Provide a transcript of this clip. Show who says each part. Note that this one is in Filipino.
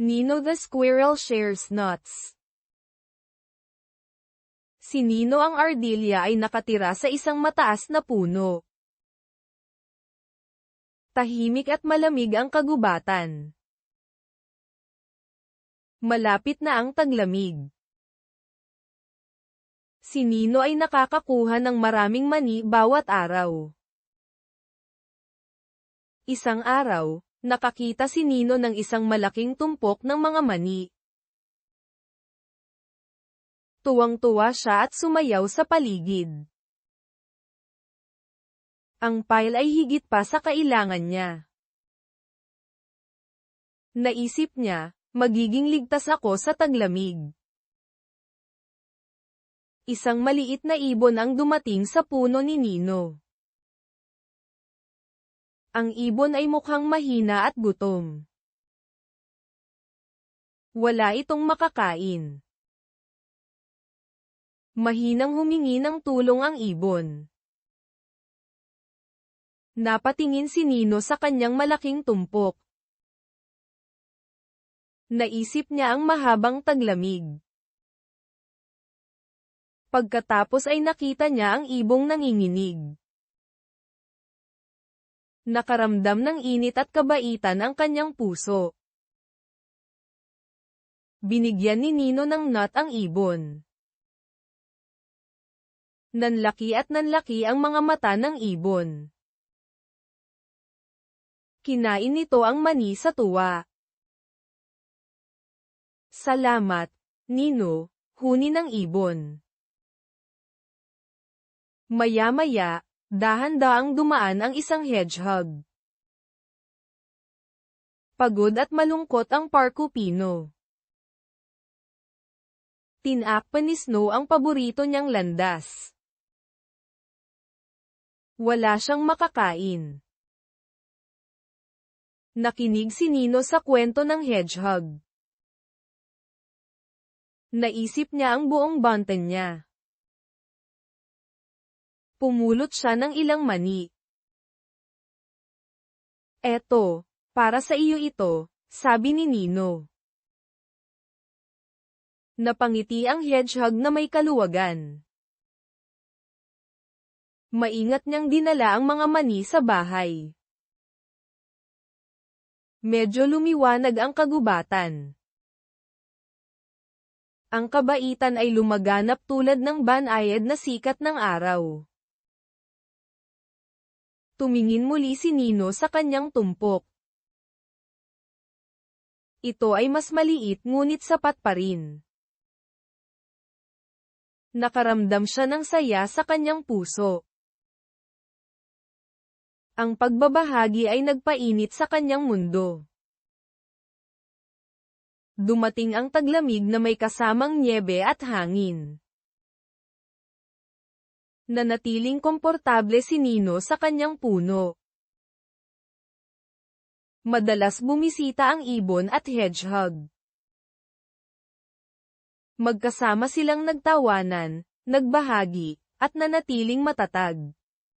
Speaker 1: Nino the squirrel shares nuts. Si Nino ang ardilya ay nakatira sa isang mataas na puno. Tahimik at malamig ang kagubatan. Malapit na ang taglamig. Si Nino ay nakakakuha ng maraming mani bawat araw. Isang araw, nakakita si Nino ng isang malaking tumpok ng mga mani. Tuwang-tuwa siya at sumayaw sa paligid. Ang pile ay higit pa sa kailangan niya. Naisip niya, magiging ligtas ako sa taglamig. Isang maliit na ibon ang dumating sa puno ni Nino. Ang ibon ay mukhang mahina at gutom. Wala itong makakain. Mahinang humingi ng tulong ang ibon. Napatingin si Nino sa kanyang malaking tumpok. Naisip niya ang mahabang taglamig. Pagkatapos ay nakita niya ang ibong nanginginig. Nakaramdam ng init at kabaitan ang kanyang puso. Binigyan ni Nino ng nut ang ibon. Nanlaki at nanlaki ang mga mata ng ibon. Kinain nito ang mani sa tuwa. Salamat, Nino, huni ng ibon. Maya-maya, dahan-daang dumaan ang isang hedgehog. Pagod at malungkot ang Porcupino. Tinakpan ni Snow ang paborito niyang landas. Wala siyang makakain. Nakinig si Nino sa kwento ng hedgehog. Naisip niya ang buong banten niya. Pumulot siya ng ilang mani. Eto, para sa iyo ito, sabi ni Nino. Napangiti ang hedgehog na may kaluwagan. Maingat niyang dinala ang mga mani sa bahay. Medyo lumiwanag ang kagubatan. Ang kabaitan ay lumaganap tulad ng banayad na sikat ng araw. Tumingin muli si Nino sa kanyang tumpok. Ito ay mas maliit ngunit sapat pa rin. Nakaramdam siya ng saya sa kanyang puso. Ang pagbabahagi ay nagpainit sa kanyang mundo. Dumating ang taglamig na may kasamang nyebe at hangin. Nanatiling komportable si Nino sa kanyang puno. Madalas bumisita ang ibon at hedgehog. Magkasama silang nagtawanan, nagbahagi, at nanatiling matatag.